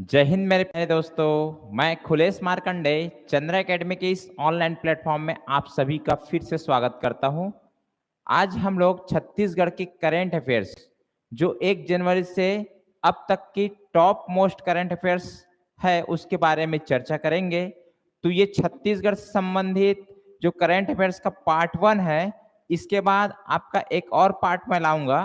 जय हिंद मेरे प्यारे दोस्तों। मैं खुलेश मार्कंडे चंद्र एकेडमी के इस ऑनलाइन प्लेटफॉर्म में आप सभी का फिर से स्वागत करता हूं। आज हम लोग छत्तीसगढ़ की करंट अफेयर्स जो 1 जनवरी से अब तक की टॉप मोस्ट करंट अफेयर्स है उसके बारे में चर्चा करेंगे। तो ये छत्तीसगढ़ से संबंधित जो करंट अफेयर्स का पार्ट 1 है, इसके बाद आपका एक और पार्ट में लाऊंगा।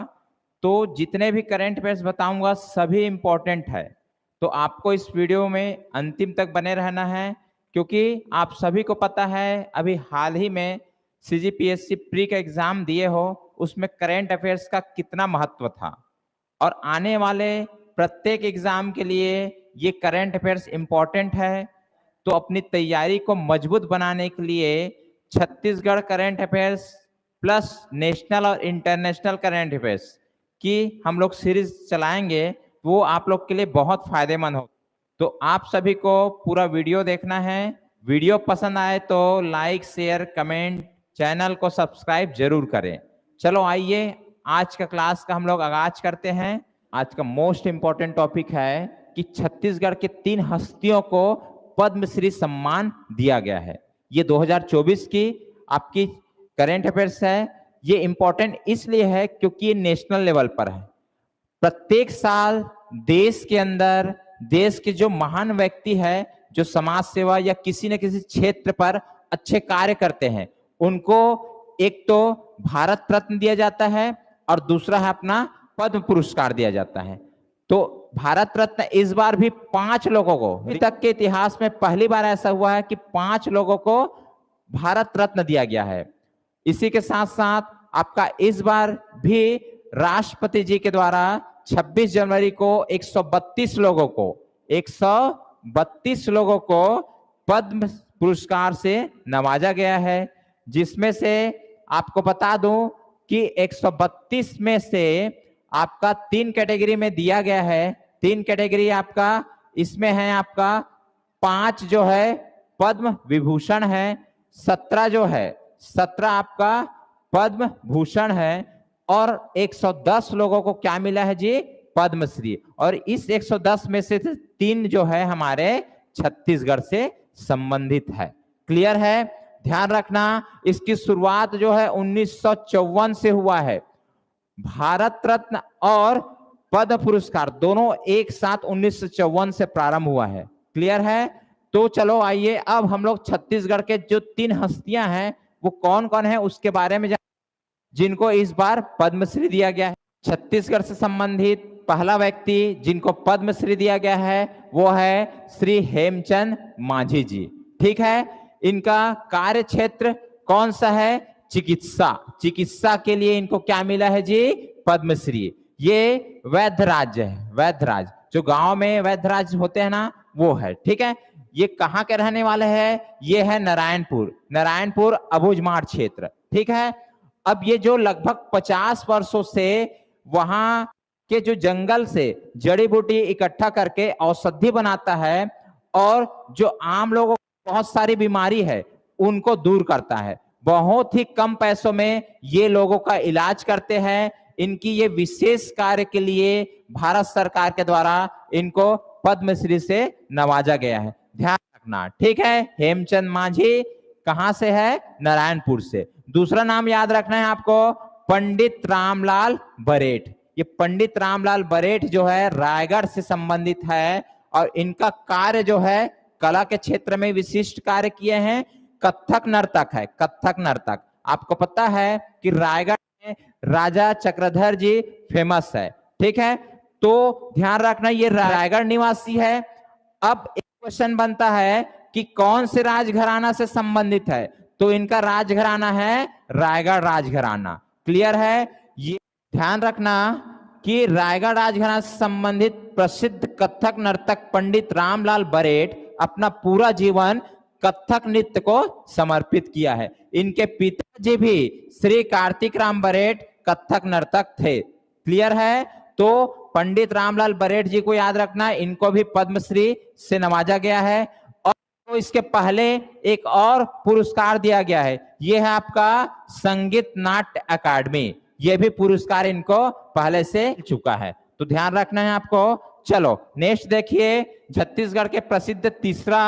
तो जितने भी करंट अफेयर्स बताऊंगा सभी इंपॉर्टेंट है, तो आपको इस वीडियो में अंतिम तक बने रहना है, क्योंकि आप सभी को पता है अभी हाल ही में सीजीपीएससी प्री का एग्जाम दिए हो, उसमें करंट अफेयर्स का कितना महत्व था और आने वाले प्रत्येक एग्जाम के लिए ये करंट अफेयर्स इंपॉर्टेंट है। तो अपनी तैयारी को मजबूत बनाने के लिए Chhattisgarh current affairs plus national और इंटरनेशनल करंट अफेयर्स की हम लोग सीरीज चलाएंगे, वो आप लोग के लिए बहुत फायदेमंद हो। तो आप सभी को पूरा वीडियो देखना है। वीडियो पसंद आए तो लाइक शेयर कमेंट, चैनल को सब्सक्राइब जरूर करें। चलो आइए आज का क्लास का हम लोग आगाज करते हैं। आज का मोस्ट इंपॉर्टेंट टॉपिक है कि छत्तीसगढ़ के 3 हस्तियों को पद्मश्री सम्मान दिया गया है। ये 2024 की आपकी करंट अफेयर्स है। ये इंपॉर्टेंट इसलिए है क्योंकि ये नेशनल लेवल पर है। प्रत्येक साल देश के अंदर देश के जो महान व्यक्ति है, जो समाज सेवा या किसी न किसी क्षेत्र पर अच्छे कार्य करते हैं, उनको एक तो भारत रत्न दिया जाता है और दूसरा है अपना पद्म पुरस्कार दिया जाता है। तो भारत रत्न इस बार भी 5 लोगों को, अभी तक के इतिहास में पहली बार ऐसा हुआ है कि 5 लोगों को भारत रत्न दिया गया है। इसी के साथ साथ आपका इस बार भी राष्ट्रपति जी के द्वारा 26 जनवरी को 132 लोगों को पद्म पुरस्कार से नवाजा गया है, जिसमें से आपको बता दूं कि 132 में से आपका 3 कैटेगरी में दिया गया है। 3 कैटेगरी आपका इसमें है, आपका 5 जो है पद्म विभूषण है, 17 आपका पद्म भूषण है और 110 लोगों को क्या मिला है जी? पद्मश्री। और इस 110 में से 3 जो है हमारे छत्तीसगढ़ से संबंधित है। क्लियर है? ध्यान रखना, इसकी शुरुआत जो है 1954 से हुआ है। भारत रत्न और पद्म पुरस्कार दोनों एक साथ 1954 से प्रारंभ हुआ है। क्लियर है? तो चलो आइए अब हम लोग छत्तीसगढ़ के जो 3 हस्तियां हैं वो कौन कौन है उसके बारे में जिनको इस बार पद्मश्री दिया गया है। छत्तीसगढ़ से संबंधित पहला व्यक्ति जिनको पद्मश्री दिया गया है वो है श्री हेमचंद मांझी जी। ठीक है? इनका कार्य क्षेत्र कौन सा है? चिकित्सा के लिए इनको क्या मिला है जी? पद्मश्री। ये वैद्यराज है, वैद्यराज जो गांव में वैद्यराज होते हैं ना, वो है। ठीक है? ये कहाँ के रहने वाले हैं? ये है नारायणपुर अबूझमाड़ क्षेत्र। ठीक है? अब ये जो लगभग 50 वर्षों से वहां के जो जंगल से जड़ी बूटी इकट्ठा करके औषधि बनाता है और जो आम लोगों को बहुत सारी बीमारी है उनको दूर करता है। बहुत ही कम पैसों में ये लोगों का इलाज करते हैं। इनकी ये विशेष कार्य के लिए भारत सरकार के द्वारा इनको पद्मश्री से नवाजा गया है। ध्यान रखना, ठीक है? हेमचंद मांझी कहां से है? नारायणपुर से। दूसरा नाम याद रखना है आपको, पंडित रामलाल बरेठ। ये पंडित रामलाल बरेठ जो है रायगढ़ से संबंधित है और इनका कार्य जो है कला के क्षेत्र में विशिष्ट कार्य किए हैं। कथक नर्तक है, कथक नर्तक। आपको पता है कि रायगढ़ में राजा चक्रधर जी फेमस है। ठीक है? तो ध्यान रखना ये रायगढ़ निवासी है। अब एक क्वेश्चन बनता है कि कौन से राजघराना से संबंधित है? तो इनका राजघराना है रायगढ़ राजघराना। क्लियर है? ये ध्यान रखना कि रायगढ़ राजघराना से संबंधित प्रसिद्ध कथक नर्तक पंडित रामलाल बरेठ अपना पूरा जीवन कथक नृत्य को समर्पित किया है। इनके पिताजी भी श्री कार्तिक राम बरेठ कथक नर्तक थे। क्लियर है? तो पंडित रामलाल बरेठ जी को याद रखना, इनको भी पद्मश्री से नवाजा गया है। और तो इसके पहले एक और पुरस्कार दिया गया है, यह है आपका संगीत नाट्य अकादमी। यह भी पुरस्कार इनको पहले से चुका है। तो ध्यान रखना है आपको, चलो नेक्स्ट देखिए, छत्तीसगढ़ के प्रसिद्ध तीसरा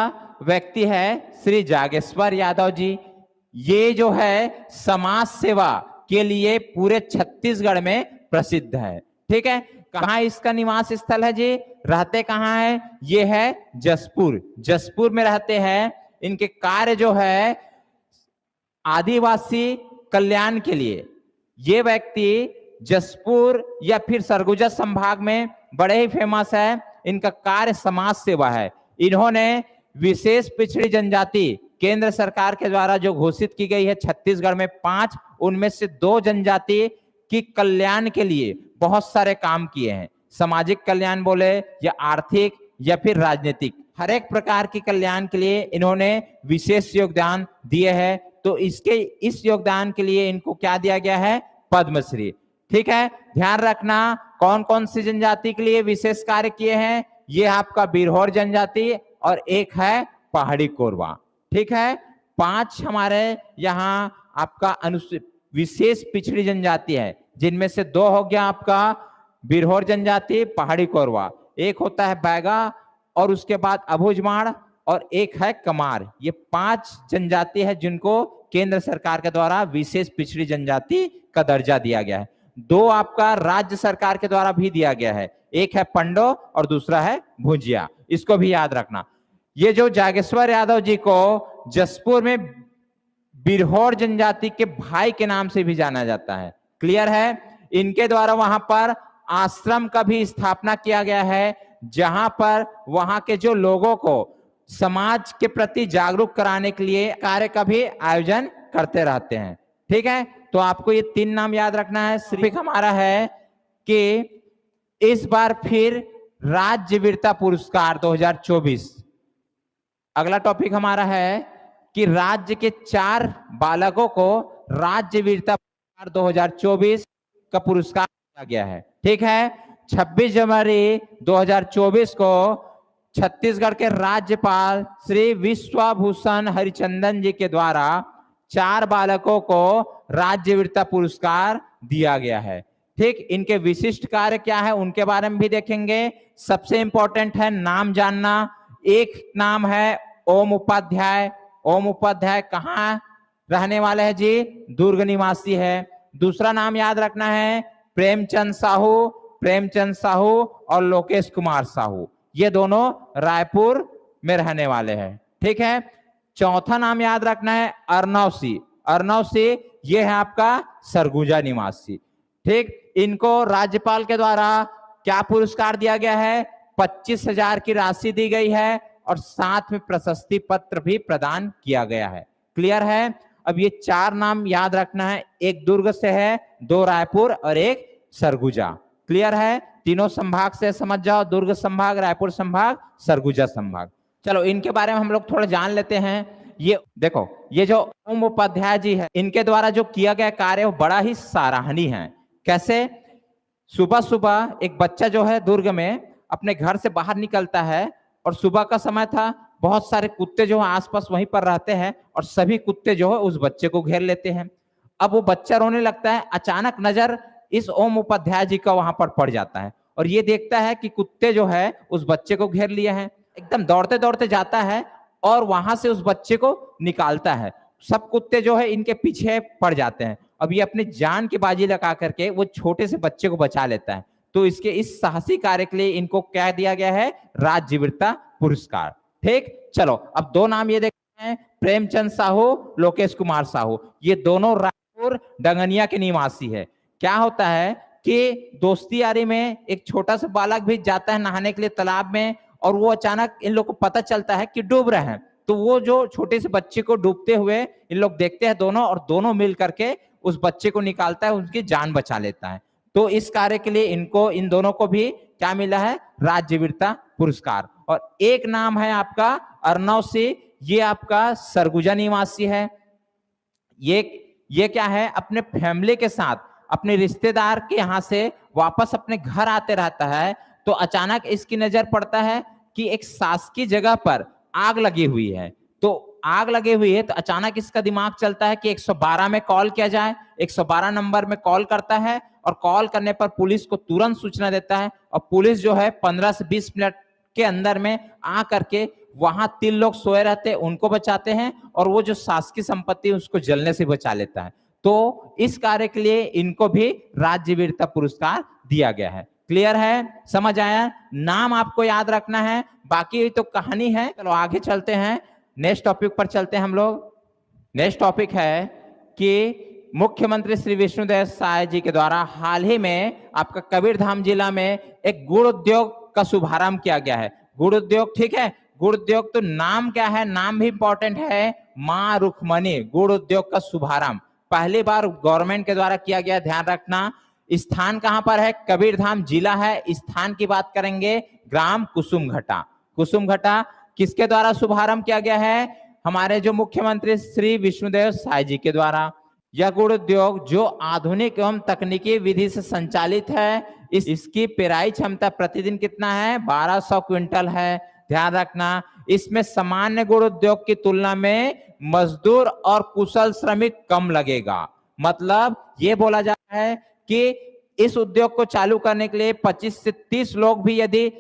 व्यक्ति है श्री जागेश्वर यादव जी। ये जो है समाज सेवा के लिए पूरे छत्तीसगढ़ में प्रसिद्ध है। ठीक है, कहाँ इसका निवास स्थल है जी, रहते कहाँ है, ये है जसपुर, जसपुर में रहते हैं। इनके कार्य जो है आदिवासी कल्याण के लिए, ये व्यक्ति जसपुर या फिर सरगुजा संभाग में बड़े ही फेमस है। इनका कार्य समाज सेवा है। इन्होंने विशेष पिछड़ी जनजाति केंद्र सरकार के द्वारा जो घोषित की गई है छत्तीसगढ़ में 5, उनमें से 2 जनजाति की कल्याण के लिए बहुत सारे काम किए हैं। सामाजिक कल्याण बोले या आर्थिक या फिर राजनीतिक, हर एक प्रकार की कल्याण के लिए इन्होंने विशेष योगदान दिए हैं। तो इस योगदान के लिए इनको क्या दिया गया है, पद्मश्री। ठीक है, ध्यान रखना कौन कौन सी जनजाति के लिए विशेष कार्य किए हैं, ये आपका बिरहोर जनजाति और एक है पहाड़ी कोरवा। ठीक है, 5 हमारे यहाँ आपका विशेष पिछड़ी जनजाति है, जिनमें से 2 हो गया आपका बिरहोर जनजाति, पहाड़ी कोरवा, एक होता है बैगा और उसके बाद अबूझमाड़ और एक है कमार। ये 5 जनजाति है जिनको केंद्र सरकार के द्वारा विशेष पिछड़ी जनजाति का दर्जा दिया गया है। 2 आपका राज्य सरकार के द्वारा भी दिया गया है, एक है पंडो और दूसरा है भुजिया, इसको भी याद रखना। ये जो जागेश्वर यादव जी को जसपुर में बिरहोर जनजाति के भाई के नाम से भी जाना जाता है। क्लियर है, इनके द्वारा वहां पर आश्रम का भी स्थापना किया गया है, जहां पर वहां के जो लोगों को समाज के प्रति जागरूक कराने के लिए कार्य का भी आयोजन करते रहते हैं। ठीक है, तो आपको ये 3 नाम याद रखना है। सिर्फ हमारा है कि इस बार फिर राज्य वीरता पुरस्कार 2024, अगला टॉपिक हमारा है कि राज्य के 4 बालकों को राज्य वीरता पुरस्कार 2024 का पुरस्कार दिया गया है। ठीक है, 26 जनवरी 2024 को छत्तीसगढ़ के राज्यपाल श्री विश्वभूषण हरिचंदन जी के द्वारा 4 बालकों को राज्य वीरता पुरस्कार दिया गया है। ठीक, इनके विशिष्ट कार्य क्या है उनके बारे में भी देखेंगे। सबसे इंपॉर्टेंट है नाम जानना। एक नाम है ओम उपाध्याय। ओम उपाध्याय कहाँ रहने वाले हैं जी, दुर्ग निवासी है। दूसरा नाम याद रखना है प्रेमचंद साहू, प्रेमचंद साहू और लोकेश कुमार साहू, ये दोनों रायपुर में रहने वाले हैं। ठीक है, चौथा नाम याद रखना है अर्नव सिंह। अर्नव सिंह ये है आपका सरगुजा निवासी। ठीक, इनको राज्यपाल के द्वारा क्या पुरस्कार दिया गया है, 25,000 की राशि दी गई है और साथ में प्रशस्ति पत्र भी प्रदान किया गया है। क्लियर है, अब ये 4 नाम याद रखना है, एक दुर्ग से है, 2 रायपुर और एक सरगुजा। क्लियर है, तीनों संभाग से समझ जाओ, दुर्ग संभाग, रायपुर संभाग, सरगुजा संभाग। चलो इनके बारे में हम लोग थोड़ा जान लेते हैं। ये देखो, ये जो ओम उपाध्याय जी है, इनके द्वारा जो किया गया कार्य वो बड़ा ही सराहनीय है। कैसे, सुबह सुबह एक बच्चा जो है दुर्ग में अपने घर से बाहर निकलता है और सुबह का समय था, बहुत सारे कुत्ते जो है आसपास वहीं पर रहते हैं और सभी कुत्ते जो है उस बच्चे को घेर लेते हैं। अब वो बच्चा रोने लगता है, अचानक नजर इस ओम उपाध्याय जी का वहां पर पड़ जाता है और ये देखता है कि कुत्ते जो है उस बच्चे को घेर लिए हैं। एकदम दौड़ते दौड़ते जाता है और वहां से उस बच्चे को निकालता है। सब कुत्ते जो है इनके पीछे पड़ जाते हैं। अब ये अपनी जान की बाजी लगा करके वो छोटे से बच्चे को बचा लेता है। तो इसके इस साहसी कार्य के लिए इनको क्या दिया गया है, राज्य वीरता पुरस्कार। ठीक, चलो अब 2 नाम ये देखते हैं, प्रेमचंद साहू, लोकेश कुमार साहू। ये दोनों रायपुर डंगनिया के निवासी है। क्या होता है कि दोस्ती यारी में एक छोटा सा बालक भी जाता है नहाने के लिए तालाब में और वो अचानक इन लोग को पता चलता है कि डूब रहे हैं। तो वो जो छोटे से बच्चे को डूबते हुए इन लोग देखते हैं दोनों, और दोनों मिल करके उस बच्चे को निकालता है, उसकी जान बचा लेता है। तो इस कार्य के लिए इनको, इन दोनों को भी क्या मिला है, राज्य वीरता पुरस्कार। और एक नाम है आपका अर्नव सिंह, ये आपका सरगुजा निवासी है। ये क्या है, अपने फैमिली के साथ अपने रिश्तेदार के यहाँ से वापस अपने घर आते रहता है। तो अचानक इसकी नजर पड़ता है कि एक शासकीय जगह पर आग लगी हुई है। तो आग लगी हुई है तो अचानक इसका दिमाग चलता है कि 112 में कॉल किया जाए। 112 नंबर में कॉल करता है और कॉल करने पर पुलिस को तुरंत सूचना देता है और पुलिस जो है 15 से 20 मिनट के अंदर में आ करके वहां 3 लोग सोए रहते हैं उनको बचाते हैं और वो जो शासकीय संपत्ति उसको जलने से बचा लेता है। तो इस कार्य के लिए इनको भी राज्य वीरता पुरस्कार दिया गया है। क्लियर है, समझ आया? नाम आपको याद रखना है, बाकी तो कहानी है। चलो आगे चलते हैं, नेक्स्ट टॉपिक पर चलते हैं हम लोग। नेक्स्ट टॉपिक है कि मुख्यमंत्री श्री विष्णुदेव साय जी के द्वारा हाल ही में आपका कबीरधाम जिला में एक गुड़ उद्योग का शुभारंभ किया गया है। गुड़ उद्योग, ठीक है, गुड़ उद्योग, तो नाम क्या है? नाम भी इंपॉर्टेंट है, मां रुक्मणी गुड़ उद्योग का शुभारंभ पहली बार गवर्नमेंट के द्वारा किया गया। ध्यान रखना, स्थान कहां पर है? कबीरधाम जिला है। स्थान की बात करेंगे ग्राम कुसुमघटा। कुसुमघटा किसके द्वारा शुभारंभ किया गया है? हमारे जो मुख्यमंत्री श्री विष्णुदेव साय जी के द्वारा। यह गुड़ उद्योग जो आधुनिक एवं तकनीकी विधि से संचालित है, इसकी पेराई क्षमता प्रतिदिन कितना है? 1200 क्विंटल है। ध्यान रखना, इसमें सामान्य गुड़ उद्योग की तुलना में मजदूर और कुशल श्रमिक कम लगेगा। मतलब ये बोला जा रहा है कि इस उद्योग को चालू करने के लिए 25 से 30 लोग भी यदि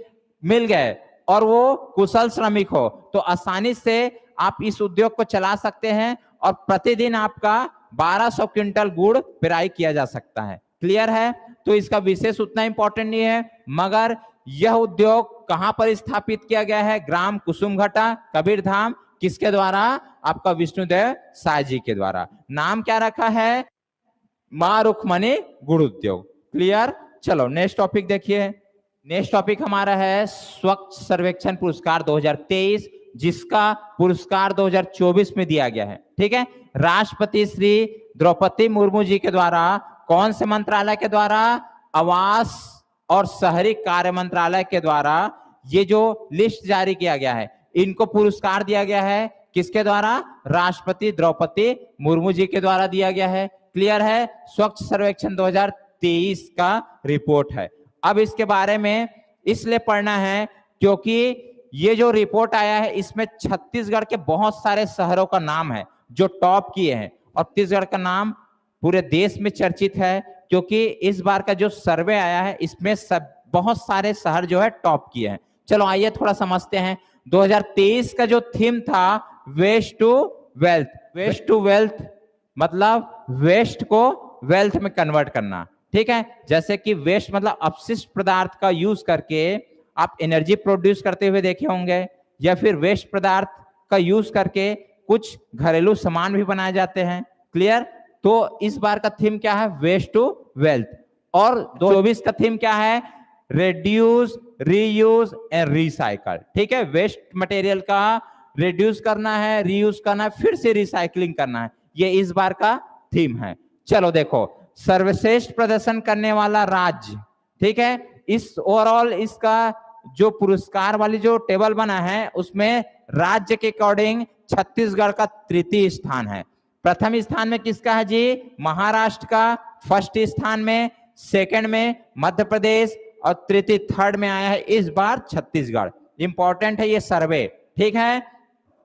मिल गए और वो कुशल श्रमिक हो तो आसानी से आप इस उद्योग को चला सकते हैं और प्रतिदिन आपका 1200 क्विंटल गुड़ पेराई किया जा सकता है। क्लियर है? तो इसका विशेष उतना इंपॉर्टेंट नहीं है, मगर यह उद्योग कहां पर स्थापित किया गया है? ग्राम कुसुमघटा, कबीरधाम। किसके द्वारा? आपका विष्णुदेव साय जी के द्वारा। नाम क्या रखा है? मां रुक्मणी गुड़ उद्योग। क्लियर? चलो नेक्स्ट टॉपिक देखिए। नेक्स्ट टॉपिक हमारा है स्वच्छ सर्वेक्षण पुरस्कार 2023, जिसका पुरस्कार 2024 में दिया गया है। ठीक है, राष्ट्रपति श्री द्रौपदी मुर्मू जी के द्वारा कौन से मंत्रालय के द्वारा? आवास और शहरी कार्य मंत्रालय के द्वारा ये जो लिस्ट जारी किया गया है, इनको पुरस्कार दिया गया है। किसके द्वारा? राष्ट्रपति द्रौपदी मुर्मू जी के द्वारा दिया गया है। क्लियर है? स्वच्छ सर्वेक्षण 2023 का रिपोर्ट है। अब इसके बारे में इसलिए पढ़ना है क्योंकि ये जो रिपोर्ट आया है इसमें छत्तीसगढ़ के बहुत सारे शहरों का नाम है जो टॉप किए हैं और छत्तीसगढ़ का नाम पूरे देश में चर्चित है क्योंकि इस बार का जो सर्वे आया है इसमें सब बहुत सारे शहर जो है टॉप किए हैं। चलो आइए थोड़ा समझते हैं। 2023 का जो थीम था waste to wealth. Waste to wealth मतलब वेस्ट को वेल्थ में कन्वर्ट करना। ठीक है, जैसे कि वेस्ट मतलब अपशिष्ट पदार्थ का यूज करके आप एनर्जी प्रोड्यूस करते हुए देखे होंगे, या फिर वेस्ट पदार्थ का यूज करके कुछ घरेलू सामान भी बनाए जाते हैं। क्लियर? तो इस बार का थीम क्या है? Waste to wealth. और 2024 का थीम क्या है? Reduce, reuse and recycle. ठीक है, वेस्ट मटेरियल का रिड्यूस करना है, रीयूज करना है, फिर से रिसाइकलिंग करना है, ये इस बार का थीम है। चलो देखो, सर्वश्रेष्ठ प्रदर्शन करने वाला राज्य, ठीक है, इस ओवरऑल इसका जो पुरस्कार वाली जो टेबल बना है उसमें राज्य के अकॉर्डिंग छत्तीसगढ़ का तृतीय स्थान है। प्रथम स्थान में किसका है जी? महाराष्ट्र का। फर्स्ट स्थान में, सेकंड में मध्य प्रदेश और तृतीय थर्ड में आया है इस बार छत्तीसगढ़। इंपॉर्टेंट है ये सर्वे। ठीक है,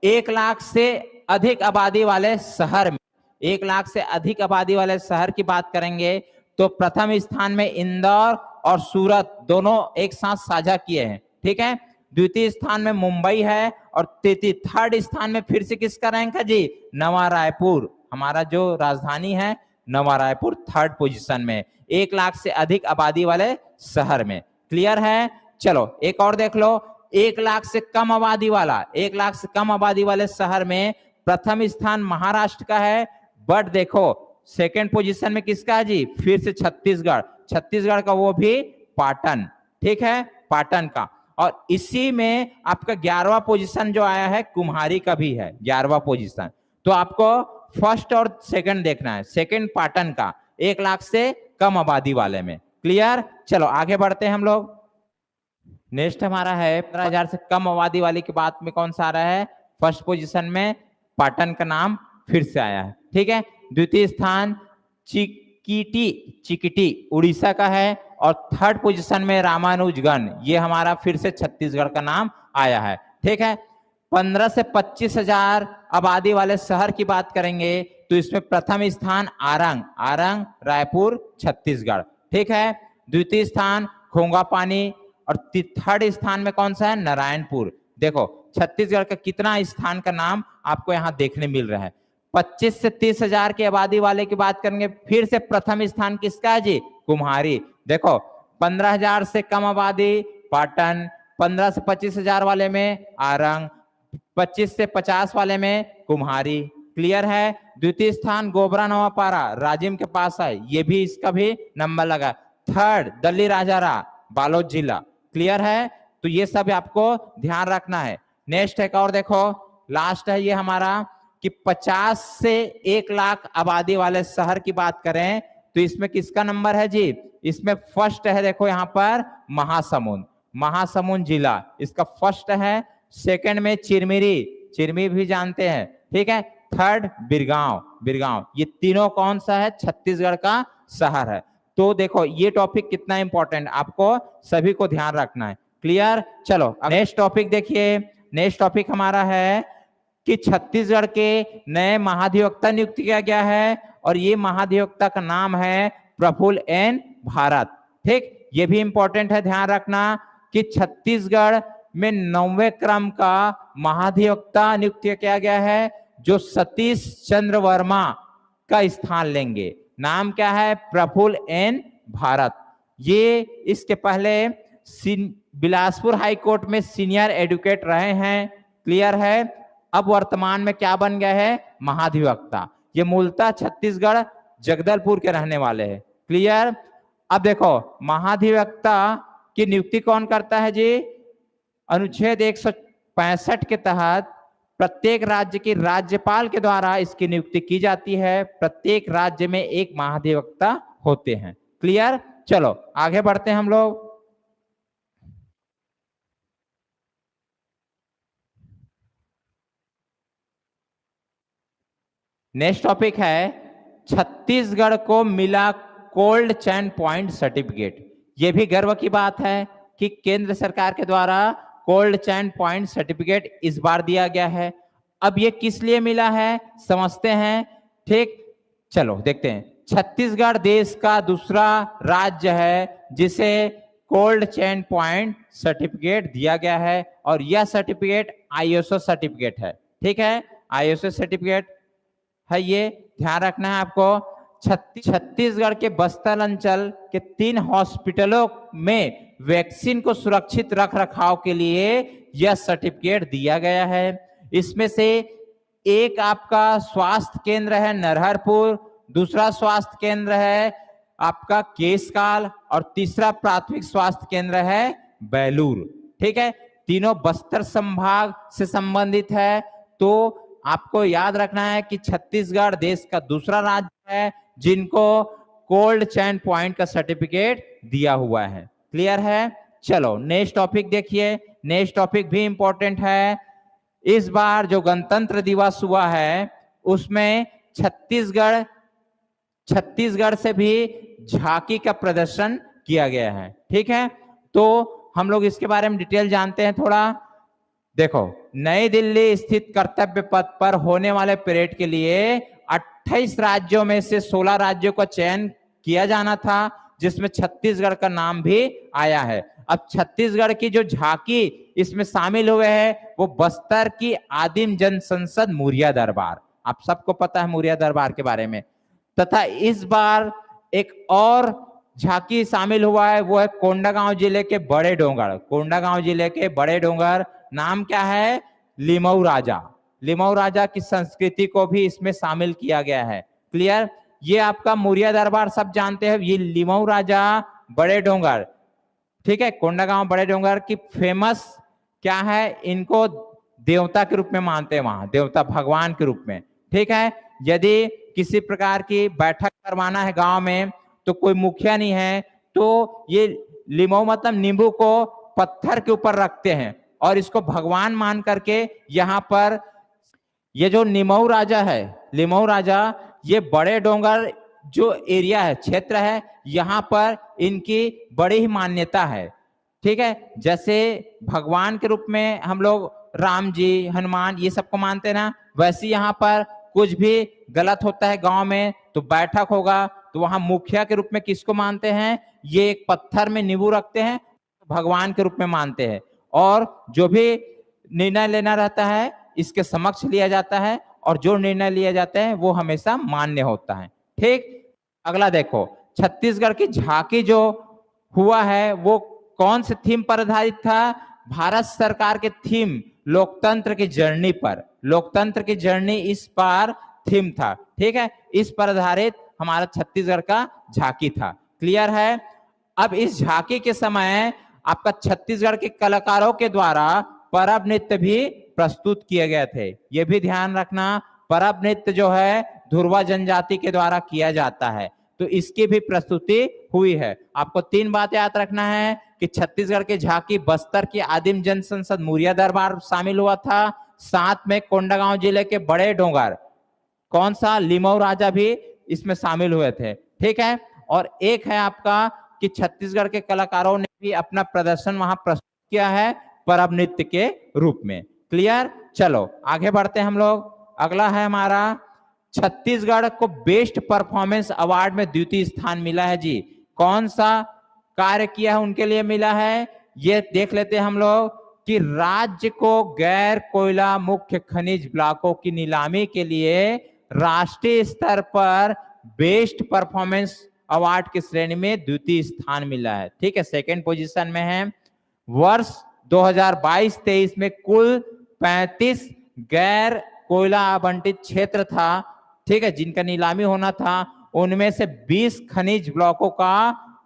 1 लाख से अधिक आबादी वाले शहर में, 1 लाख से अधिक आबादी वाले शहर की बात करेंगे तो प्रथम स्थान में इंदौर और सूरत दोनों एक साथ साझा किए हैं। ठीक है, द्वितीय स्थान में मुंबई है और तृतीय थर्ड स्थान में फिर से किसका रैंक है जी? नवा रायपुर, हमारा जो राजधानी है नवा रायपुर थर्ड पोजीशन में, 1 लाख से अधिक आबादी वाले शहर में। क्लियर है? चलो एक और देख लो। 1 लाख से कम आबादी वाला, 1 लाख से कम आबादी वाले शहर में प्रथम स्थान महाराष्ट्र का है, बट देखो सेकंड पोजीशन में किसका है जी? फिर से छत्तीसगढ़। छत्तीसगढ़ का वो भी पाटन। ठीक है, पाटन का। और इसी में आपका 11वां पोजीशन जो आया है कुम्हारी का भी है, 11वां पोजीशन। तो आपको फर्स्ट और सेकंड देखना है। सेकंड पाटन का 1 लाख से कम आबादी वाले में। क्लियर? चलो आगे बढ़ते हैं हम लोग। नेक्स्ट हमारा है 15,000 से कम आबादी वाले की बात में कौन सा आ रहा है? फर्स्ट पोजीशन में पाटन का नाम फिर से आया है। ठीक है, द्वितीय स्थान चिकिटी उड़ीसा का है और थर्ड पोजीशन में रामानुजगंज, ये हमारा फिर से छत्तीसगढ़ का नाम आया है। ठीक है, 15 से 25,000 आबादी वाले शहर की बात करेंगे तो इसमें प्रथम स्थान आरंग, आरंग रायपुर छत्तीसगढ़, ठीक है। द्वितीय स्थान खोंगापानी और थर्ड स्थान में कौन सा है, नारायणपुर। देखो छत्तीसगढ़ का कितना स्थान का नाम आपको यहां देखने मिल रहा है। 25 से 30,000 की आबादी वाले की बात करेंगे, फिर से प्रथम स्थान किसका है जी, कुम्हारी। देखो 15,000 से कम आबादी पाटन, 15 से 25,000 वाले में आरंग, 25 से 50 वाले में कुम्हारी। क्लियर है। द्वितीय स्थान गोबरा नवापारा राजिम के पास है, ये भी इसका भी नंबर लगा। थर्ड दल्ली राजारा बालोद जिला। क्लियर है। तो ये सब आपको ध्यान रखना है। नेक्स्ट एक और देखो, लास्ट है ये हमारा कि 50 से 1 लाख आबादी वाले शहर की बात करें तो इसमें किसका नंबर है जी, इसमें फर्स्ट है, देखो यहां पर महासमुंद, महासमुंद जिला इसका फर्स्ट है। सेकंड में चिरमिरी, चिरमिरी भी जानते हैं, ठीक है। थर्ड बिरगांव, बिरगांव, ये तीनों कौन सा है, छत्तीसगढ़ का शहर है। तो देखो ये टॉपिक कितना इंपॉर्टेंट, आपको सभी को ध्यान रखना है। क्लियर। चलो नेक्स्ट टॉपिक देखिए। नेक्स्ट टॉपिक हमारा है कि छत्तीसगढ़ के नए महाधिवक्ता नियुक्त किया गया है और ये महाधिवक्ता का नाम है प्रफुल्ल एन भारत। ठीक, ये भी इंपॉर्टेंट है, ध्यान रखना कि छत्तीसगढ़ में 9वें क्रम का महाधिवक्ता नियुक्त किया गया है जो सतीश चंद्र वर्मा का स्थान लेंगे। नाम क्या है, प्रफुल्ल एन भारत। ये इसके पहले बिलासपुर हाई कोर्ट में सीनियर एडवोकेट रहे हैं। क्लियर है। अब वर्तमान में क्या बन गए हैं, महाधिवक्ता। ये मूलतः छत्तीसगढ़ जगदलपुर के रहने वाले हैं। क्लियर। अब देखो महाधिवक्ता की नियुक्ति कौन करता है जी, अनुच्छेद 165 के तहत प्रत्येक राज्य के राज्यपाल के द्वारा इसकी नियुक्ति की जाती है। प्रत्येक राज्य में एक महाधिवक्ता होते हैं। क्लियर। चलो आगे बढ़ते हैं हम लोग। नेक्स्ट टॉपिक है छत्तीसगढ़ को मिला कोल्ड चैन पॉइंट सर्टिफिकेट। यह भी गर्व की बात है कि केंद्र सरकार के द्वारा कोल्ड चैन पॉइंट सर्टिफिकेट इस बार दिया गया है। अब ये किस लिए मिला है समझते हैं। ठीक, चलो देखते हैं। छत्तीसगढ़ देश का दूसरा राज्य है जिसे कोल्ड चैन पॉइंट सर्टिफिकेट दिया गया है और यह सर्टिफिकेट आईएसओ सर्टिफिकेट है। ठीक है, आईएसओ सर्टिफिकेट है, ये ध्यान रखना है आपको। छत्तीसगढ़ के बस्तर अंचल के 3 हॉस्पिटलों में वैक्सीन को सुरक्षित रख रखाव के लिए यह सर्टिफिकेट दिया गया है। इसमें से एक आपका स्वास्थ्य केंद्र है नरहरपुर, दूसरा स्वास्थ्य केंद्र है आपका केशकाल और तीसरा प्राथमिक स्वास्थ्य केंद्र है बेलूर। ठीक है, तीनों बस्तर संभाग से संबंधित है। तो आपको याद रखना है कि छत्तीसगढ़ देश का दूसरा राज्य है जिनको कोल्ड चैन पॉइंट का सर्टिफिकेट दिया हुआ है। क्लियर है। चलो नेक्स्ट टॉपिक देखिए। नेक्स्ट टॉपिक भी इंपॉर्टेंट है। इस बार जो गणतंत्र दिवस हुआ है उसमें छत्तीसगढ़ से भी झांकी का प्रदर्शन किया गया है। ठीक है, तो हम लोग इसके बारे में डिटेल जानते हैं थोड़ा। देखो नई दिल्ली स्थित कर्तव्य पथ पर होने वाले परेड के लिए 28 राज्यों में से 16 राज्यों का चयन किया जाना था जिसमें छत्तीसगढ़ का नाम भी आया है। अब छत्तीसगढ़ की जो झांकी इसमें शामिल हुए हैं वो बस्तर की आदिम जन संसद मुरिया दरबार, आप सबको पता है मुरिया दरबार के बारे में। तथा इस बार एक और झांकी शामिल हुआ है, वो है कोंडागांव जिले के बड़े डोंगर। कोंडागांव जिले के बड़े डोंगर, नाम क्या है, लिमऊ राजा। लिमऊ राजा की संस्कृति को भी इसमें शामिल किया गया है। क्लियर। ये आपका मुरिया दरबार सब जानते हैं, ये लिमऊ राजा बड़े डोंगर। ठीक है, कोंडागांव बड़े डोंगर की फेमस क्या है, इनको देवता के रूप में मानते हैं वहां, देवता भगवान के रूप में। ठीक है, यदि किसी प्रकार की बैठक करवाना है गांव में तो कोई मुखिया नहीं है तो ये लिमऊ मतलब नींबू को पत्थर के ऊपर रखते हैं और इसको भगवान मान करके यहाँ पर ये जो निमऊ राजा है, लिमऊ राजा, ये बड़े डोंगर जो एरिया है, क्षेत्र है, यहाँ पर इनकी बड़ी ही मान्यता है। ठीक है, जैसे भगवान के रूप में हम लोग राम जी, हनुमान, ये सबको मानते हैं ना, वैसे यहाँ पर कुछ भी गलत होता है गांव में तो बैठक होगा, तो वहां मुखिया के रूप में किसको मानते हैं, ये एक पत्थर में नींबू रखते हैं, भगवान के रूप में मानते हैं, और जो भी निर्णय लेना रहता है इसके समक्ष लिया जाता है, और जो निर्णय लिया जाता है वो हमेशा मान्य होता है। ठीक, अगला देखो, छत्तीसगढ़ की झांकी जो हुआ है वो कौन से थीम पर आधारित था, भारत सरकार के थीम लोकतंत्र की जर्नी पर, लोकतंत्र की जर्नी इस पर थीम था। ठीक है, इस पर आधारित हमारा छत्तीसगढ़ का झांकी था। क्लियर है। अब इस झांकी के समय आपका छत्तीसगढ़ के कलाकारों के द्वारा परब नृत्य भी प्रस्तुत किए गए थे। यह भी ध्यान रखना, परब नृत्य जो है धुरवा जनजाति के द्वारा किया जाता है, तो इसकी भी प्रस्तुति हुई है। आपको तीन बात याद रखना है कि छत्तीसगढ़ के झांकी बस्तर की आदिम जन संसद मुरिया दरबार शामिल हुआ था, साथ में कोंडागांव जिले के बड़े डोंगर कौन सा, लिमाऊ राजा भी इसमें शामिल हुए थे। ठीक है, और एक है आपका कि छत्तीसगढ़ के कलाकारों ने भी अपना प्रदर्शन वहां प्रस्तुत किया है परब नृत्य के रूप में। क्लियर, चलो आगे बढ़ते हैं हम लोग। अगला है हमारा, छत्तीसगढ़ को बेस्ट परफॉर्मेंस अवार्ड में द्वितीय स्थान मिला है जी। कौन सा कार्य किया है उनके लिए मिला है, ये देख लेते हैं हम लोग कि राज्य को गैर कोयला मुख्य खनिज ब्लॉकों की नीलामी के लिए राष्ट्रीय स्तर पर बेस्ट परफॉर्मेंस अवार्ड की श्रेणी में द्वितीय स्थान मिला है। ठीक है, सेकंड पोजीशन में है। वर्ष 2022-23 में कुल 35 गैर कोयला आवंटित क्षेत्र था, ठीक है, जिनका नीलामी होना था, उनमें से 20 खनिज ब्लॉकों का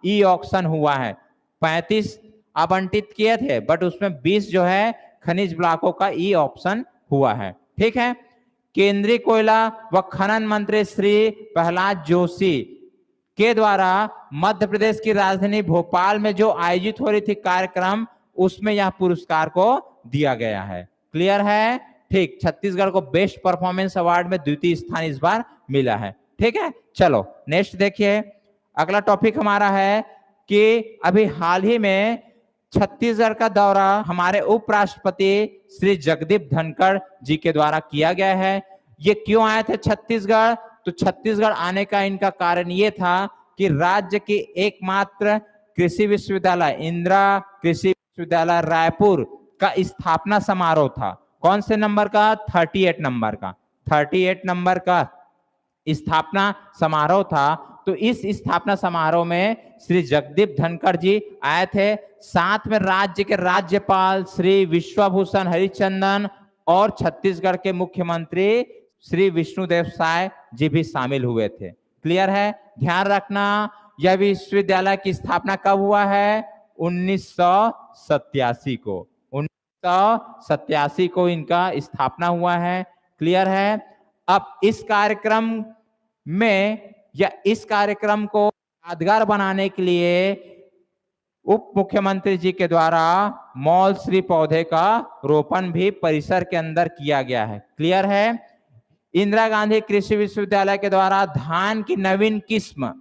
ई ऑक्शन हुआ है। 35 आवंटित किए थे बट उसमें 20 जो है खनिज ब्लॉकों का ई ऑप्शन हुआ है। ठीक है, केंद्रीय कोयला व खनन मंत्री श्री प्रहलाद जोशी के द्वारा मध्य प्रदेश की राजधानी भोपाल में जो आयोजित हो रही थी कार्यक्रम, उसमें यह पुरस्कार को दिया गया है। क्लियर है। ठीक, छत्तीसगढ़ को बेस्ट परफॉर्मेंस अवार्ड में द्वितीय स्थान इस बार मिला है। ठीक है, चलो नेक्स्ट देखिए। अगला टॉपिक हमारा है कि अभी हाल ही में छत्तीसगढ़ का दौरा हमारे उपराष्ट्रपति श्री जगदीप धनखड़ जी के द्वारा किया गया है। ये क्यों आए थे छत्तीसगढ़, तो छत्तीसगढ़ आने का इनका कारण ये था कि राज्य की एकमात्र कृषि विश्वविद्यालय इंदिरा कृषि विश्वविद्यालय रायपुर का स्थापना समारोह था। कौन से नंबर का, 38 नंबर का, 38 नंबर का स्थापना समारोह था। तो इस स्थापना समारोह में श्री जगदीप धनखड़ जी आए थे, साथ में राज्य के राज्यपाल श्री विश्वभूषण हरिचंदन और छत्तीसगढ़ के मुख्यमंत्री श्री विष्णुदेव साय जी भी शामिल हुए थे। क्लियर है। ध्यान रखना, यह विश्वविद्यालय की स्थापना कब हुआ है, 1987 को, 1987 को इनका स्थापना हुआ है। क्लियर है। अब इस कार्यक्रम में या इस कार्यक्रम को यादगार बनाने के लिए उप मुख्यमंत्री जी के द्वारा मौल श्री पौधे का रोपण भी परिसर के अंदर किया गया है। क्लियर है। इंदिरा गांधी कृषि विश्वविद्यालय के द्वारा धान की नवीन किस्म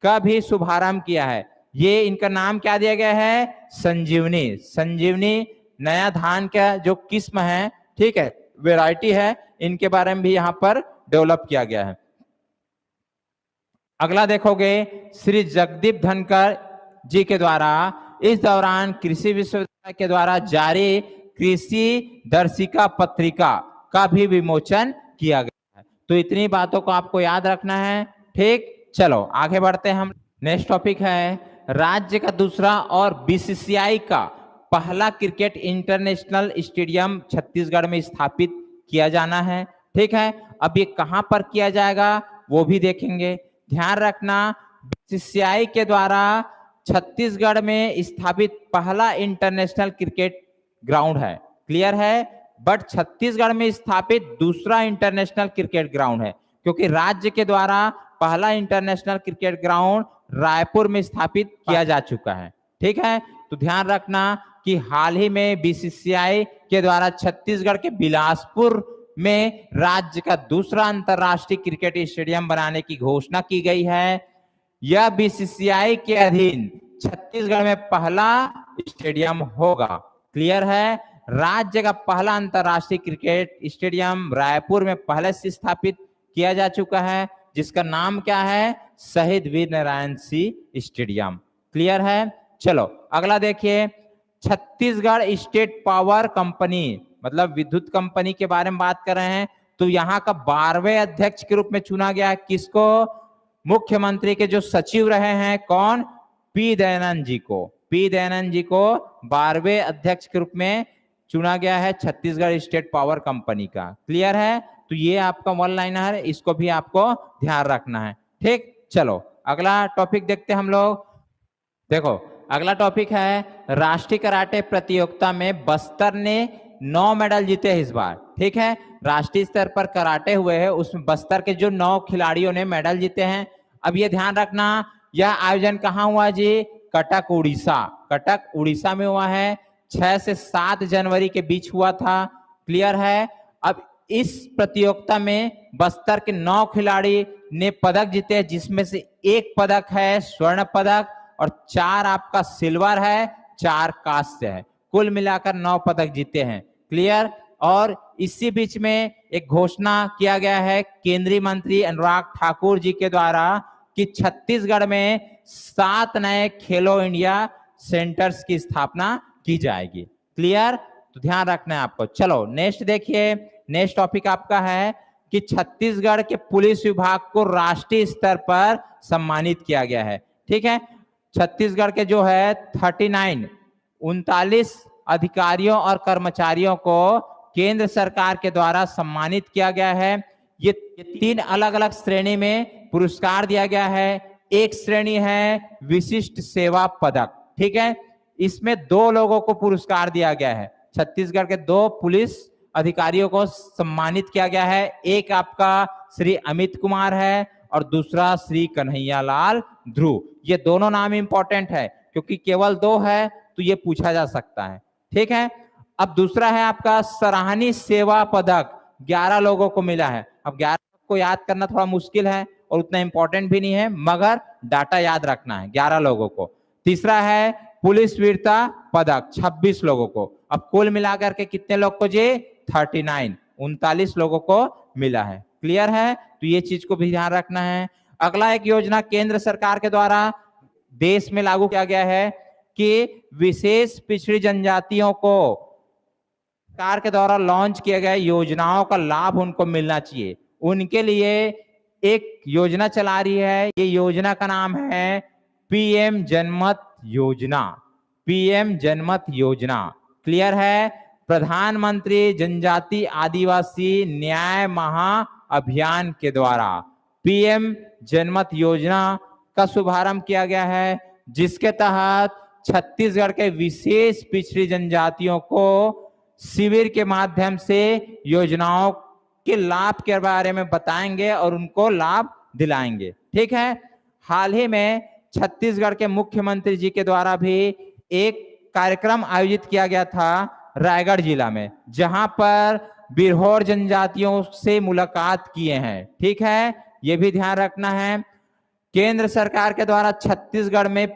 का भी शुभारंभ किया है। ये इनका नाम क्या दिया गया है, संजीवनी। संजीवनी नया धान का जो किस्म है, ठीक है, वैरायटी है, इनके बारे में भी यहाँ पर डेवलप किया गया है। अगला देखोगे, श्री जगदीप धनखड़ जी के द्वारा इस दौरान कृषि विश्वविद्यालय के द्वारा जारी कृषि दर्शिका पत्रिका का भी विमोचन किया गया है। तो इतनी बातों को आपको याद रखना है। ठीक, चलो आगे बढ़ते हैं हम। नेक्स्ट टॉपिक है, राज्य का दूसरा और बीसीसीआई का पहला क्रिकेट इंटरनेशनल स्टेडियम छत्तीसगढ़ में स्थापित किया जाना है। ठीक है, अब ये कहां पर किया जाएगा वो भी देखेंगे। ध्यान रखना, बीसीसीआई के द्वारा छत्तीसगढ़ में स्थापित पहला इंटरनेशनल क्रिकेट ग्राउंड है। क्लियर है। बट छत्तीसगढ़ में स्थापित दूसरा इंटरनेशनल क्रिकेट ग्राउंड है, क्योंकि राज्य के द्वारा पहला इंटरनेशनल क्रिकेट ग्राउंड रायपुर में स्थापित किया जा चुका है। ठीक है, तो ध्यान रखना कि हाल ही में बीसीसीआई के द्वारा छत्तीसगढ़ के बिलासपुर में राज्य का दूसरा अंतरराष्ट्रीय क्रिकेट स्टेडियम बनाने की घोषणा की गई है। यह बीसीसीआई के अधीन छत्तीसगढ़ में पहला स्टेडियम होगा। क्लियर है। राज्य का पहला अंतरराष्ट्रीय क्रिकेट स्टेडियम रायपुर में पहले से स्थापित किया जा चुका है, जिसका नाम क्या है? शहीद वीर नारायण सिंह स्टेडियम। क्लियर है? चलो अगला देखिए, छत्तीसगढ़ स्टेट पावर कंपनी, मतलब विद्युत कंपनी के बारे में बात कर रहे हैं। तो यहाँ का 12वें अध्यक्ष के रूप में चुना गया किसको? मुख्यमंत्री के जो सचिव रहे हैं, कौन? पी दयानंद जी को। पी दयानंद जी को 12वें अध्यक्ष के रूप में चुना गया है छत्तीसगढ़ स्टेट पावर कंपनी का। क्लियर है? तो ये आपका वन लाइनर है, इसको भी आपको ध्यान रखना है। ठीक, चलो अगला टॉपिक देखते हैं हम लोग। देखो अगला टॉपिक है, राष्ट्रीय कराटे प्रतियोगिता में बस्तर ने 9 मेडल जीते इस बार। ठीक है, राष्ट्रीय स्तर पर कराटे हुए हैं, उसमें बस्तर के जो 9 खिलाड़ियों ने मेडल जीते हैं। अब ये ध्यान रखना, यह आयोजन कहाँ हुआ जी? कटक उड़ीसा। कटक उड़ीसा में हुआ है, 6 से 7 जनवरी के बीच हुआ था। क्लियर है? अब इस प्रतियोगिता में बस्तर के 9 खिलाड़ी ने पदक जीते, जिसमें से 1 पदक है स्वर्ण पदक और 4 आपका सिल्वर है, 4 कांस्य है। कुल मिलाकर 9 पदक जीते हैं। क्लियर? और इसी बीच में एक घोषणा किया गया है केंद्रीय मंत्री अनुराग ठाकुर जी के द्वारा कि छत्तीसगढ़ में 7 नए खेलो इंडिया सेंटर्स की स्थापना की जाएगी। क्लियर? तो ध्यान रखना है आपको। चलो नेक्स्ट देखिए, नेक्स्ट टॉपिक आपका है कि छत्तीसगढ़ के पुलिस विभाग को राष्ट्रीय स्तर पर सम्मानित किया गया है। ठीक है, छत्तीसगढ़ के जो है 39 अधिकारियों और कर्मचारियों को केंद्र सरकार के द्वारा सम्मानित किया गया है। ये 3 अलग अलग श्रेणी में पुरस्कार दिया गया है। एक श्रेणी है विशिष्ट सेवा पदक। ठीक है, इसमें 2 लोगों को पुरस्कार दिया गया है। छत्तीसगढ़ के 2 पुलिस अधिकारियों को सम्मानित किया गया है। एक आपका श्री अमित कुमार है और दूसरा श्री कन्हैया लाल ध्रुव। ये दोनों नाम इंपॉर्टेंट है क्योंकि केवल 2 है तो ये पूछा जा सकता है। ठीक है, अब दूसरा है आपका सराहनीय सेवा पदक, 11 लोगों को मिला है। अब 11 को याद करना थोड़ा मुश्किल है और उतना इंपॉर्टेंट भी नहीं है, मगर डाटा याद रखना है 11 लोगों को। तीसरा है पुलिस वीरता पदक, 26 लोगों को। अब कुल मिलाकर के कितने लोग को जी? 39 लोगों को मिला है। क्लियर है? तो ये चीज को भी ध्यान रखना है। अगला एक योजना केंद्र सरकार के द्वारा देश में लागू किया गया है कि विशेष पिछड़ी जनजातियों को सरकार के द्वारा लॉन्च किए गए योजनाओं का लाभ उनको मिलना चाहिए। उनके लिए एक योजना चला रही है, ये योजना का नाम है पीएम जनमत योजना। पीएम जनमत योजना। क्लियर है? प्रधानमंत्री जनजाति आदिवासी न्याय महाअभियान के द्वारा पीएम जनमत योजना का शुभारंभ किया गया है, जिसके तहत छत्तीसगढ़ के विशेष पिछड़ी जनजातियों को शिविर के माध्यम से योजनाओं के लाभ के बारे में बताएंगे और उनको लाभ दिलाएंगे। ठीक है, हाल ही में छत्तीसगढ़ के मुख्यमंत्री जी के द्वारा भी एक कार्यक्रम आयोजित किया गया था रायगढ़ जिला में, जहां पर बिरहोर जनजातियों से मुलाकात किए हैं। ठीक है, यह भी ध्यान रखना है। केंद्र सरकार के द्वारा छत्तीसगढ़ में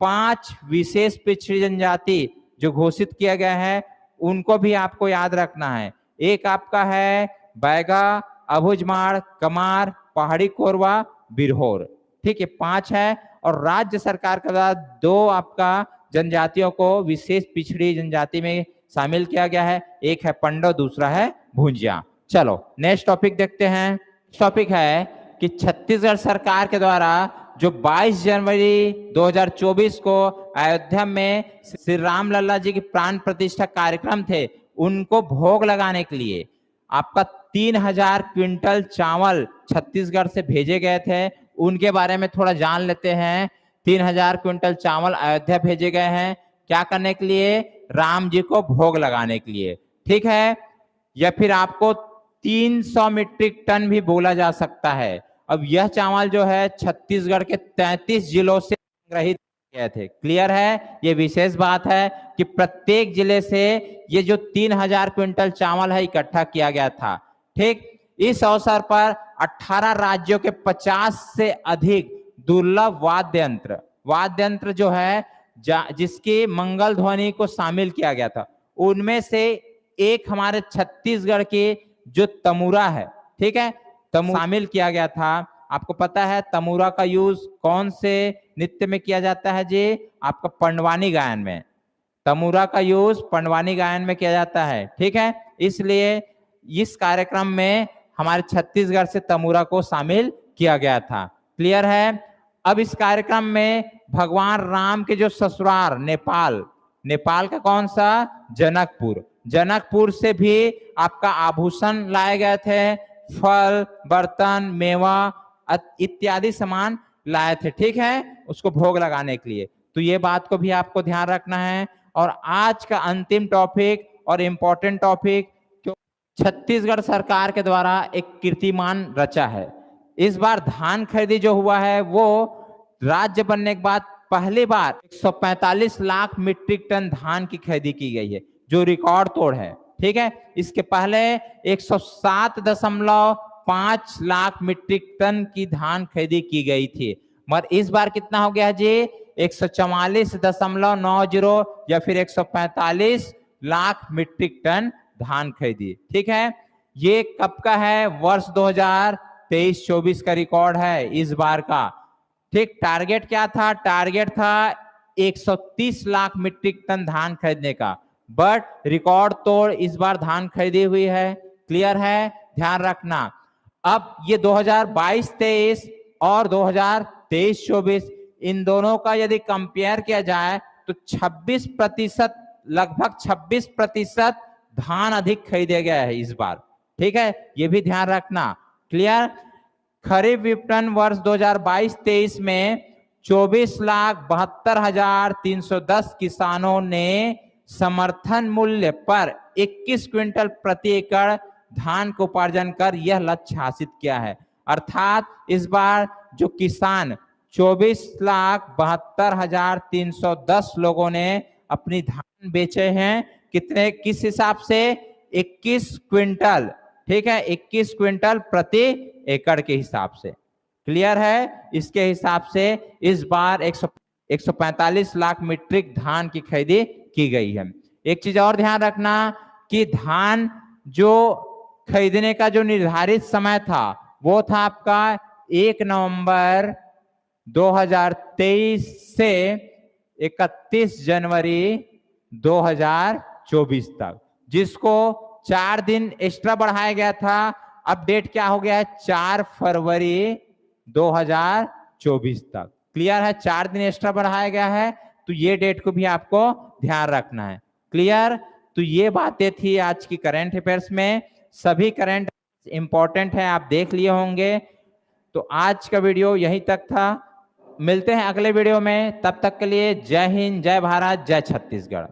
5 विशेष पिछड़ी जनजाति जो घोषित किया गया है, उनको भी आपको याद रखना है। एक आपका है बैगा, अभुजमाड़, कमार, पहाड़ी कोरवा, बिरहोर। ठीक है, 5 है। और राज्य सरकार के द्वारा 2 आपका जनजातियों को विशेष पिछड़ी जनजाति में शामिल किया गया है। एक है पंडो, दूसरा है भुंजिया। चलो नेक्स्ट टॉपिक देखते हैं। टॉपिक है कि छत्तीसगढ़ सरकार के द्वारा जो 22 जनवरी 2024 को अयोध्या में श्री राम लल्ला जी की प्राण प्रतिष्ठा कार्यक्रम थे, उनको भोग लगाने के लिए आपका 3000 क्विंटल चावल छत्तीसगढ़ से भेजे गए थे। उनके बारे में थोड़ा जान लेते हैं। 3000 क्विंटल चावल अयोध्या भेजे गए हैं, क्या करने के लिए? राम जी को भोग लगाने के लिए। ठीक है, या फिर आपको 300 मीट्रिक टन भी बोला जा सकता है। अब यह चावल जो है छत्तीसगढ़ के 33 जिलों से संग्रहित किए थे। क्लियर है? ये विशेष बात है कि प्रत्येक जिले से ये जो 3000 क्विंटल चावल है इकट्ठा किया गया था। ठीक, इस अवसर पर 18 राज्यों के 50 से अधिक दुर्लभ वाद्य यंत्र जो है जिसकी मंगल ध्वनि को शामिल किया गया था, उनमें से एक हमारे छत्तीसगढ़ के जो तमुरा है, ठीक है, शामिल किया गया था। आपको पता है तमुरा का यूज कौन से नृत्य में किया जाता है जी? आपका पंडवानी गायन में। तमुरा का यूज पंडवानी गायन में किया जाता है, ठीक है। इसलिए इस कार्यक्रम में हमारे छत्तीसगढ़ से तमुरा को शामिल किया गया था। क्लियर है? अब इस कार्यक्रम में भगवान राम के जो ससुराल नेपाल, नेपाल का कौन सा? जनकपुर। जनकपुर से भी आपका आभूषण लाए गए थे, फल, बर्तन, मेवा इत्यादि सामान लाए थे, ठीक है, उसको भोग लगाने के लिए। तो ये बात को भी आपको ध्यान रखना है। और आज का अंतिम टॉपिक और इम्पोर्टेंट टॉपिक, छत्तीसगढ़ सरकार के द्वारा एक कीर्तिमान रचा है। इस बार धान खरीदी जो हुआ है वो राज्य बनने के बाद पहली बार 145 लाख मीट्रिक टन धान की खरीदी की गई है, जो रिकॉर्ड तोड़ है, ठीक है। इसके पहले 107.5 लाख मीट्रिक टन की धान खरीदी की गई थी, मगर इस बार कितना हो गया जी? 144.90 या फिर 145 लाख मीट्रिक टन धान खरीदी, ठीक है। ये कब का है? वर्ष 2023-24 का रिकॉर्ड है इस बार का, ठीक। टारगेट क्या था? टारगेट था 130 लाख मीट्रिक टन धान खरीदने का, बट रिकॉर्ड तोड़ इस बार धान खरीदी हुई है। क्लियर है? ध्यान रखना। अब ये 2022-23 और 2023-24 इन दोनों का यदि कंपेयर किया जाए तो 26%, लगभग 26% धान अधिक खरीदे गया है इस बार, ठीक है, ये भी ध्यान रखना। क्लियर? खरीफ विपणन वर्ष 2022-23 में 24,72,310 किसानों ने समर्थन मूल्य पर 21 क्विंटल प्रति एकड़ धान को उपार्जन कर यह लक्ष्य हासिल किया है। अर्थात इस बार जो किसान 24,72,310 लोगों ने अपनी धान बेचे हैं, कितने, किस हिसाब से? 21 क्विंटल, ठीक है, 21 क्विंटल प्रति एकड़ के हिसाब से। क्लियर है? इसके हिसाब से इस बार 145 लाख मीट्रिक धान की खरीदी की गई है। एक चीज और ध्यान रखना कि धान जो खरीदने का जो निर्धारित समय था वो था आपका 1 नवंबर 2023 से 31 जनवरी 2024 तक, जिसको 4 दिन एक्स्ट्रा बढ़ाया गया था। अब डेट क्या हो गया है? 4 फरवरी 2024 तक। क्लियर है? 4 दिन एक्स्ट्रा बढ़ाया गया है, तो ये डेट को भी आपको ध्यान रखना है। क्लियर? तो ये बातें थी आज की करंट अफेयर्स में। सभी करंट इंपॉर्टेंट है, आप देख लिए होंगे। तो आज का वीडियो यहीं तक था, मिलते हैं अगले वीडियो में। तब तक के लिए जय हिंद, जय भारत, जय छत्तीसगढ़।